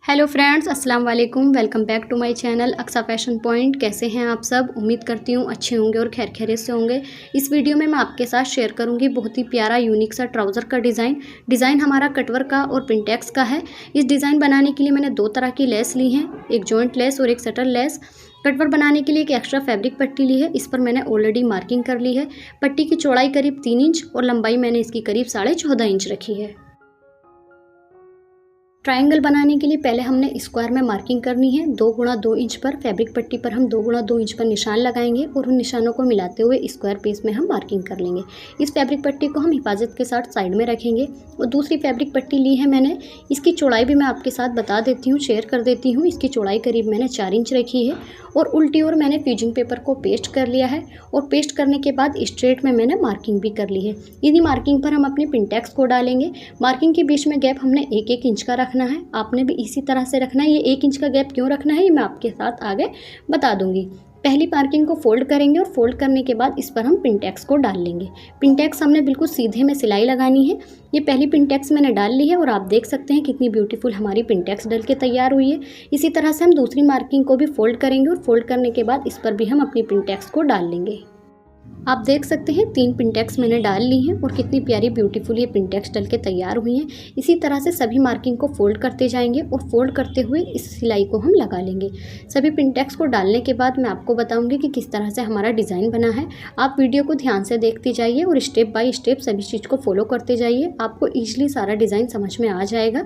Hello friends, अस्सलाम वालेकुम। Welcome back to my channel Aqsa Fashion Point. कैसे हैं आप सब? उम्मीद करती हूँ अच्छे होंगे और खैर खैरियत से होंगे। इस वीडियो में मैं आपके साथ शेयर करूंगी बहुत ही प्यारा यूनिक सा ट्राउज़र का डिज़ाइन हमारा कटवर्क का और पिंटेक्स का है। इस डिज़ाइन बनाने के लिए मैंने दो तरह की लेस ली हैं, एक जॉइंट लेस और एक शटल लेस। कटवर्क बनाने के लिए एक एक्स्ट्रा फैब्रिक पट्टी ली है, इस पर मैंने ऑलरेडी मार्किंग कर ली है। पट्टी की चौड़ाई करीब 3 इंच और लंबाई मैंने इसकी करीब 14.5 इंच रखी है। ट्रायंगल बनाने के लिए पहले हमने स्क्वायर में मार्किंग करनी है। 2 गुणा 2 इंच पर फैब्रिक पट्टी पर हम 2 गुणा 2 इंच पर निशान लगाएंगे और उन निशानों को मिलाते हुए स्क्वायर पीस में हम मार्किंग कर लेंगे। इस फैब्रिक पट्टी को हम हिफाजत के साथ साइड में रखेंगे। और दूसरी फैब्रिक पट्टी ली है मैंने, इसकी चौड़ाई भी मैं आपके साथ बता देती हूँ, शेयर कर देती हूँ। इसकी चौड़ाई करीब मैंने 4 इंच रखी है और उल्टी ओर मैंने फ्यूजिंग पेपर को पेस्ट कर लिया है और पेस्ट करने के बाद स्ट्रेट में मैंने मार्किंग भी कर ली है। इन्हीं मार्किंग पर हम अपने पिंटेक्स को डालेंगे। मार्किंग के बीच में गैप हमने 1-1 इंच का रखना है, आपने भी इसी तरह से रखना है। ये 1 इंच का गैप क्यों रखना है ये मैं आपके साथ आगे बता दूंगी। पहली मार्किंग को फोल्ड करेंगे और फोल्ड करने के बाद इस पर हम पिंटेक्स को डाल लेंगे। पिंटेक्स हमने बिल्कुल सीधे में सिलाई लगानी है। ये पहली पिंटेक्स मैंने डाल ली है और आप देख सकते हैं कितनी ब्यूटीफुल हमारी पिंटेक्स डल के तैयार हुई है। इसी तरह से हम दूसरी मार्किंग को भी फोल्ड करेंगे और फोल्ड करने के बाद इस पर भी हम अपनी पिंटेक्स को डाल लेंगे। आप देख सकते हैं 3 पिंटेक्स मैंने डाल ली हैं और कितनी प्यारी ब्यूटीफुल ये पिंटेक्स डल के तैयार हुई हैं। इसी तरह से सभी मार्किंग को फोल्ड करते जाएंगे और फोल्ड करते हुए इस सिलाई को हम लगा लेंगे। सभी पिंटेक्स को डालने के बाद मैं आपको बताऊंगी कि किस तरह से हमारा डिज़ाइन बना है। आप वीडियो को ध्यान से देखते जाइए और स्टेप बाय स्टेप सभी चीज़ को फॉलो करते जाइए, आपको ईजिली सारा डिज़ाइन समझ में आ जाएगा।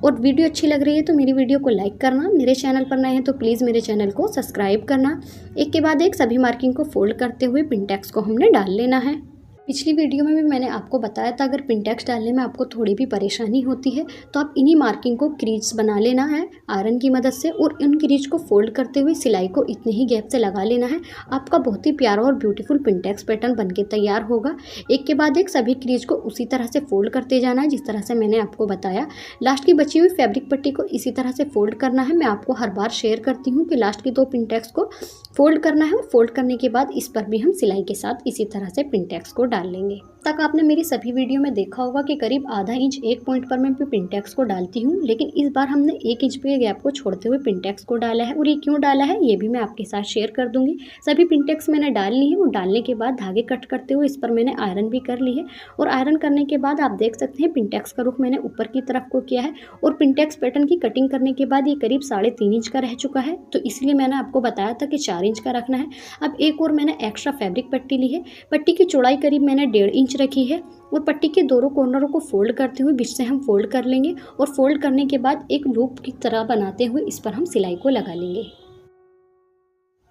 और वीडियो अच्छी लग रही है तो मेरी वीडियो को लाइक करना, मेरे चैनल पर नए हैं तो प्लीज़ मेरे चैनल को सब्सक्राइब करना। एक के बाद एक सभी मार्किंग को फोल्ड करते हुए पिंटेक्स को हमने डाल लेना है। पिछली वीडियो में भी मैंने आपको बताया था अगर पिंटेक्स डालने में आपको थोड़ी भी परेशानी होती है तो आप इन्हीं मार्किंग को क्रीज बना लेना है आयरन की मदद से और इन क्रीज को फोल्ड करते हुए सिलाई को इतने ही गैप से लगा लेना है। आपका बहुत ही प्यारा और ब्यूटीफुल पिंटेक्स पैटर्न बनके तैयार होगा। एक के बाद एक सभी क्रीज को उसी तरह से फोल्ड करते जाना है जिस तरह से मैंने आपको बताया। लास्ट की बची हुई फैब्रिक पट्टी को इसी तरह से फोल्ड करना है। मैं आपको हर बार शेयर करती हूँ कि लास्ट की 2 पिंटेक्स को फोल्ड करना है और फोल्ड करने के बाद इस पर भी हम सिलाई के साथ इसी तरह से पिंटेक्स को डाल लेंगे। तक आपने मेरी सभी वीडियो में देखा होगा कि करीब आधा इंच एक पॉइंट पर मैं पिंटेक्स को डालती हूँ, लेकिन इस बार हमने 1 इंच के गैप को छोड़ते हुए पिंटेक्स को डाला है। और ये क्यों डाला है ये भी मैं आपके साथ शेयर कर दूंगी। सभी पिंटेक्स मैंने डाल ली है और डालने के बाद धागे कट करते हुए इस पर मैंने आयरन भी कर ली है। और आयरन करने के बाद आप देख सकते हैं पिंटेक्स का रुख मैंने ऊपर की तरफ को किया है और पिंटेक्स पैटर्न की कटिंग करने के बाद ये करीब 3.5 इंच का रह चुका है, तो इसलिए मैंने आपको बताया था कि 4 इंच का रखना है। अब एक और मैंने एक्स्ट्रा फैब्रिक पट्टी ली है। पट्टी की चौड़ाई करीब मैंने 1.5 इंच रखी है और पट्टी के दोनों कॉर्नरों को फोल्ड करते हुए बीच से हम फोल्ड कर लेंगे और फोल्ड करने के बाद एक लूप की तरह बनाते हुए इस पर हम सिलाई को लगा लेंगे।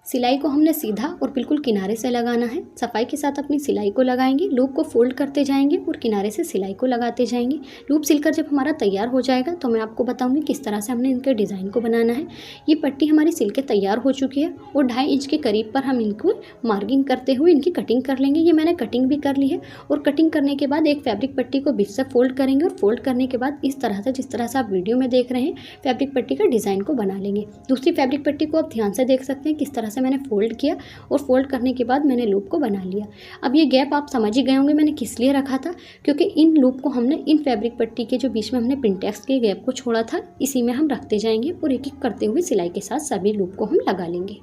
सिलाई को हमने सीधा और बिल्कुल किनारे से लगाना है। सफाई के साथ अपनी सिलाई को लगाएंगे, लूप को फोल्ड करते जाएंगे और किनारे से सिलाई को लगाते जाएंगे। लूप सिलकर जब हमारा तैयार हो जाएगा तो मैं आपको बताऊंगी किस तरह से हमने इनके डिज़ाइन को बनाना है। ये पट्टी हमारी सिल के तैयार हो चुकी है और 2.5 इंच के करीब पर हम इनको मार्किंग करते हुए इनकी कटिंग कर लेंगे। ये मैंने कटिंग भी कर ली है और कटिंग करने के बाद एक फैब्रिक पट्टी को बीच से फोल्ड करेंगे और फोल्ड करने के बाद इस तरह से जिस तरह से आप वीडियो में देख रहे हैं फैब्रिक पट्टी का डिज़ाइन को बना लेंगे। दूसरी फैब्रिक पट्टी को आप ध्यान से देख सकते हैं किस तरह से मैंने फोल्ड किया और फोल्ड करने के बाद मैंने लूप को बना लिया। अब ये गैप आप समझ ही गए होंगे मैंने किस लिए रखा था, क्योंकि इन लूप को हमने इन फैब्रिक पट्टी के जो बीच में हमने पिंटेक्स के गैप को छोड़ा था इसी में हम रखते जाएंगे और एक एक करते हुए सिलाई के साथ सभी लूप को हम लगा लेंगे।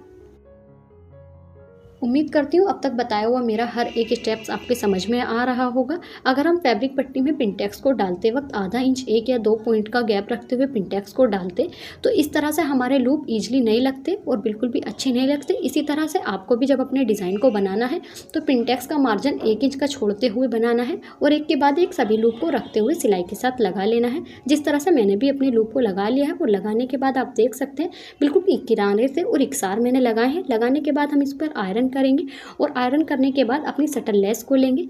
उम्मीद करती हूँ अब तक बताया हुआ मेरा हर एक स्टेप्स आपके समझ में आ रहा होगा। अगर हम फैब्रिक पट्टी में पिंटेक्स को डालते वक्त आधा इंच 1 या 2 पॉइंट का गैप रखते हुए पिंटेक्स को डालते तो इस तरह से हमारे लूप ईजिली नहीं लगते और बिल्कुल भी अच्छे नहीं लगते। इसी तरह से आपको भी जब अपने डिज़ाइन को बनाना है तो पिंटेक्स का मार्जिन 1 इंच का छोड़ते हुए बनाना है और एक के बाद एक सभी लूप को रखते हुए सिलाई के साथ लगा लेना है। जिस तरह से मैंने भी अपने लूप को लगा लिया है और लगाने के बाद आप देख सकते हैं बिल्कुल किनारे से और इकसार मैंने लगाए हैं। लगाने के बाद हम इस पर आयरन करेंगे और आयरन करने के बाद अपनी शटल लेस को लेंगे।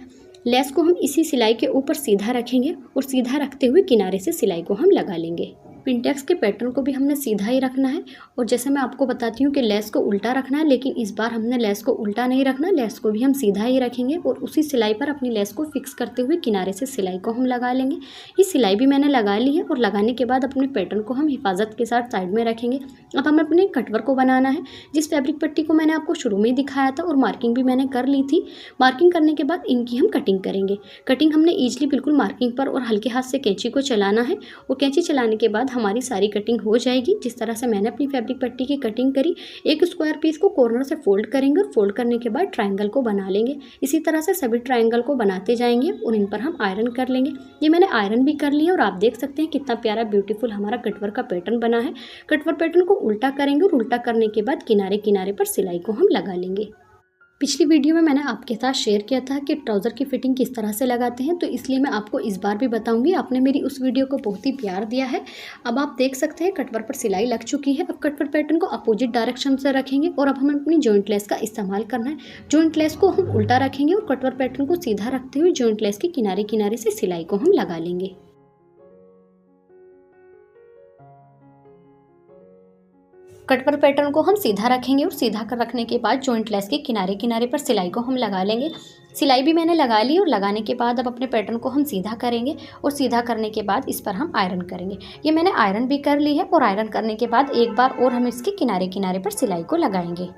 लेस को हम इसी सिलाई के ऊपर सीधा रखेंगे और सीधा रखते हुए किनारे से सिलाई को हम लगा लेंगे। पिंटेक्स के पैटर्न को भी हमने सीधा ही रखना है और जैसे मैं आपको बताती हूँ कि लेस को उल्टा रखना है, लेकिन इस बार हमने लेस को उल्टा नहीं रखना, लेस को भी हम सीधा ही रखेंगे और उसी सिलाई पर अपनी लेस को फिक्स करते हुए किनारे से सिलाई को हम लगा लेंगे। ये सिलाई भी मैंने लगा ली है और लगाने के बाद अपने पैटर्न को हम हिफाजत के साथ साइड में रखेंगे। अब हमें अपने कटवर्क को बनाना है। जिस फैब्रिक पट्टी को मैंने आपको शुरू में ही दिखाया था और मार्किंग भी मैंने कर ली थी, मार्किंग करने के बाद इनकी हम कटिंग करेंगे। कटिंग हमने ईजिली बिल्कुल मार्किंग पर और हल्के हाथ से कैंची को चलाना है और कैंची चलाने के बाद हमारी सारी कटिंग हो जाएगी। जिस तरह से मैंने अपनी फैब्रिक पट्टी की कटिंग करी, एक स्क्वायर पीस को कॉर्नर से फोल्ड करेंगे और फोल्ड करने के बाद ट्रायंगल को बना लेंगे। इसी तरह से सभी ट्रायंगल को बनाते जाएंगे और इन पर हम आयरन कर लेंगे। ये मैंने आयरन भी कर लिया और आप देख सकते हैं कितना प्यारा ब्यूटीफुल हमारा कटवर्क का पैटर्न बना है। कटवर्क पैटर्न को उल्टा करेंगे और उल्टा करने के बाद किनारे किनारे पर सिलाई को हम लगा लेंगे। पिछली वीडियो में मैंने आपके साथ शेयर किया था कि ट्राउज़र की फिटिंग किस तरह से लगाते हैं, तो इसलिए मैं आपको इस बार भी बताऊंगी। आपने मेरी उस वीडियो को बहुत ही प्यार दिया है। अब आप देख सकते हैं कटवर्क पर सिलाई लग चुकी है। अब कटवर्क पैटर्न को अपोजिट डायरेक्शन से रखेंगे और अब हमें अपनी जॉइंट लेस का इस्तेमाल करना है। जॉइंट लेस को हम उल्टा रखेंगे और कटवर्क पैटर्न को सीधा रखते हुए जॉइंट लेस के किनारे किनारे से सिलाई को हम लगा लेंगे। कटवर्क पैटर्न को हम सीधा रखेंगे और सीधा कर रखने के बाद जॉइंट लेस के किनारे किनारे पर सिलाई को हम लगा लेंगे। सिलाई भी मैंने लगा ली और लगाने के बाद अब अपने पैटर्न को हम सीधा करेंगे और सीधा करने के बाद इस पर हम आयरन करेंगे। ये मैंने आयरन भी कर ली है और आयरन करने के बाद एक बार और हम इसके किनारे किनारे पर सिलाई को लगाएंगे।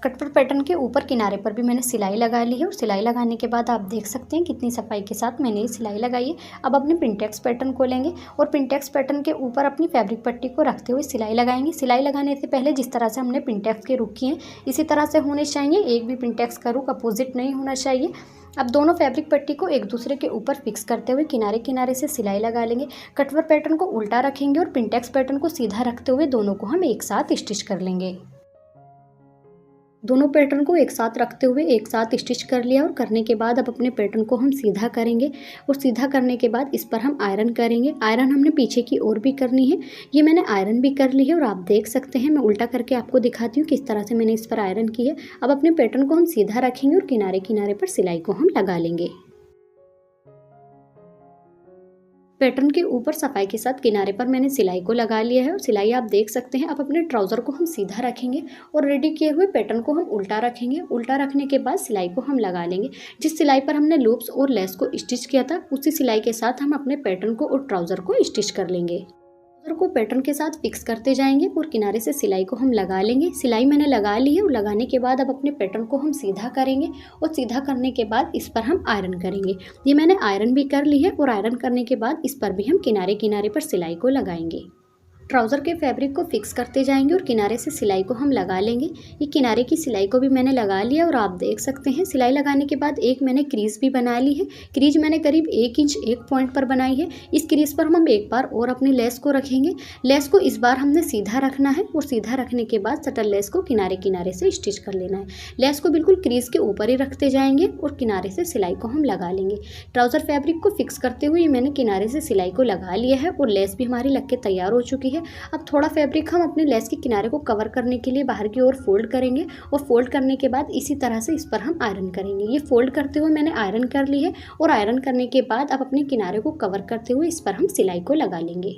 कटवर्क पैटर्न के ऊपर किनारे पर भी मैंने सिलाई लगा ली है और सिलाई लगाने के बाद आप देख सकते हैं कितनी सफाई के साथ मैंने ये सिलाई लगाई है। अब अपने पिंटेक्स पैटर्न को लेंगे और पिंटेक्स पैटर्न के ऊपर अपनी फैब्रिक पट्टी को रखते हुए सिलाई लगाएंगे। सिलाई लगाने से पहले जिस तरह से हमने पिंटेक्स के रुख किए हैं इसी तरह से होने चाहिए। एक भी पिंटेक्स का रुख अपोजिट नहीं होना चाहिए। अब दोनों फैब्रिक पट्टी को एक दूसरे के ऊपर फिक्स करते हुए किनारे किनारे से सिलाई लगा लेंगे। कटवर्क पैटर्न को उल्टा रखेंगे और पिंटेक्स पैटर्न को सीधा रखते हुए दोनों को हम एक साथ स्टिच कर लेंगे। दोनों पैटर्न को एक साथ रखते हुए एक साथ स्टिच कर लिया और करने के बाद अब अपने पैटर्न को हम सीधा करेंगे और सीधा करने के बाद इस पर हम आयरन करेंगे। आयरन हमने पीछे की ओर भी करनी है। ये मैंने आयरन भी कर ली है और आप देख सकते हैं मैं उल्टा करके आपको दिखाती हूँ किस तरह से मैंने इस पर आयरन की है। अब अपने पैटर्न को हम सीधा रखेंगे और किनारे किनारे पर सिलाई को हम लगा लेंगे। पैटर्न के ऊपर सफाई के साथ किनारे पर मैंने सिलाई को लगा लिया है और सिलाई आप देख सकते हैं। अब अपने ट्राउज़र को हम सीधा रखेंगे और रेडी किए हुए पैटर्न को हम उल्टा रखेंगे। उल्टा रखने के बाद सिलाई को हम लगा लेंगे। जिस सिलाई पर हमने लूप्स और लेस को स्टिच किया था उसी सिलाई के साथ हम अपने पैटर्न को और ट्राउज़र को स्टिच कर लेंगे। ट्राउज़र को पैटर्न के साथ फिक्स करते जाएंगे और किनारे से सिलाई को हम लगा लेंगे। सिलाई मैंने लगा ली है और लगाने के बाद अब अपने पैटर्न को हम सीधा करेंगे और सीधा करने के बाद इस पर हम आयरन करेंगे। ये मैंने आयरन भी कर ली है और आयरन करने के बाद इस पर भी हम किनारे किनारे पर सिलाई को लगाएंगे। ट्राउज़र के फैब्रिक को फिक्स करते जाएंगे और किनारे से सिलाई को हम लगा लेंगे। ये किनारे की सिलाई को भी मैंने लगा लिया और आप देख सकते हैं सिलाई लगाने के बाद एक मैंने क्रीज भी बना ली है। क्रीज मैंने करीब 1 इंच एक पॉइंट पर बनाई है। इस क्रीज पर हम एक बार और अपनी लेस को रखेंगे। लेस को इस बार हमने सीधा रखना है और सीधा रखने के बाद शटल लेस को किनारे किनारे से स्टिच कर लेना है। लेस को बिल्कुल क्रीज के ऊपर ही रखते जाएंगे और किनारे से सिलाई को हम लगा लेंगे। ट्राउज़र फैब्रिक को फिक्स करते हुए मैंने किनारे से सिलाई को लगा लिया है और लेस भी हमारी लग के तैयार हो चुकी है। अब थोड़ा फैब्रिक हम अपने लेस के किनारे को कवर करने के लिए बाहर की ओर फोल्ड करेंगे और फोल्ड करने के बाद इसी तरह से इस पर हम आयरन करेंगे। ये फोल्ड करते हुए मैंने आयरन कर ली है और आयरन करने के बाद अब अपने किनारे को कवर करते हुए इस पर हम सिलाई को लगा लेंगे।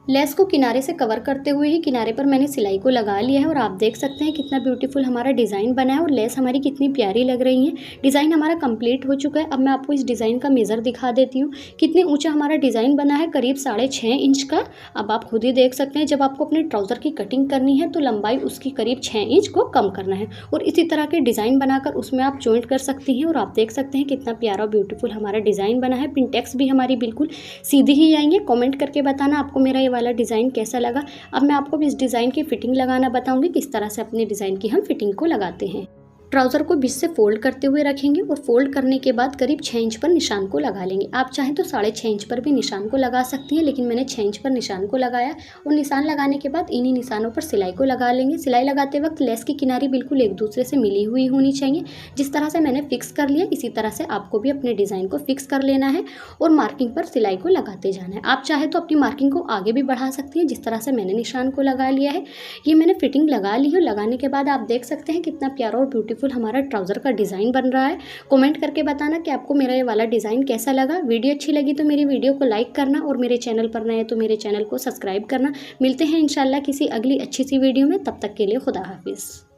लेस को किनारे से कवर करते हुए ही किनारे पर मैंने सिलाई को लगा लिया है और आप देख सकते हैं कितना ब्यूटीफुल हमारा डिज़ाइन बना है और लेस हमारी कितनी प्यारी लग रही है। डिज़ाइन हमारा कंप्लीट हो चुका है। अब मैं आपको इस डिज़ाइन का मेज़र दिखा देती हूँ कितने ऊंचा हमारा डिज़ाइन बना है, करीब 6.5 इंच का। अब आप खुद ही देख सकते हैं जब आपको अपने ट्राउज़र की कटिंग करनी है तो लंबाई उसकी करीब 6 इंच को कम करना है और इसी तरह के डिज़ाइन बनाकर उसमें आप जॉइंट कर सकती हैं। और आप देख सकते हैं कितना प्यारा ब्यूटीफुल हमारा डिज़ाइन बना है। पिंटेक्स भी हमारी बिल्कुल सीधी ही आएंगे। कॉमेंट करके बताना आपको मेरा ये वाला डिज़ाइन कैसा लगा। अब मैं आपको इस डिज़ाइन की फिटिंग लगाना बताऊंगी किस तरह से अपने डिज़ाइन की हम फिटिंग को लगाते हैं। ट्राउज़र को बीच से फोल्ड करते हुए रखेंगे और फोल्ड करने के बाद करीब 6 इंच पर निशान को लगा लेंगे। आप चाहें तो 6.5 इंच पर भी निशान को लगा सकती हैं, लेकिन मैंने 6 इंच पर निशान को लगाया और निशान लगाने के बाद इन्हीं निशानों पर सिलाई को लगा लेंगे। सिलाई लगाते वक्त लेस की किनारी बिल्कुल एक दूसरे से मिली हुई होनी चाहिए। जिस तरह से मैंने फिक्स कर लिया इसी तरह से आपको भी अपने डिज़ाइन को फिक्स कर लेना है और मार्किंग पर सिलाई को लगाते जाना है। आप चाहे तो अपनी मार्किंग को आगे भी बढ़ा सकती हैं जिस तरह से मैंने निशान को लगा लिया है। ये मैंने फिटिंग लगा ली है। लगाने के बाद आप देख सकते हैं कितना प्यारा और ब्यूटीफुल हमारा ट्राउज़र का डिज़ाइन बन रहा है। कमेंट करके बताना कि आपको मेरा ये वाला डिज़ाइन कैसा लगा। वीडियो अच्छी लगी तो मेरी वीडियो को लाइक करना और मेरे चैनल पर नए हैं तो मेरे चैनल को सब्सक्राइब करना। मिलते हैं इंशाल्लाह किसी अगली अच्छी सी वीडियो में। तब तक के लिए खुदा हाफिज़।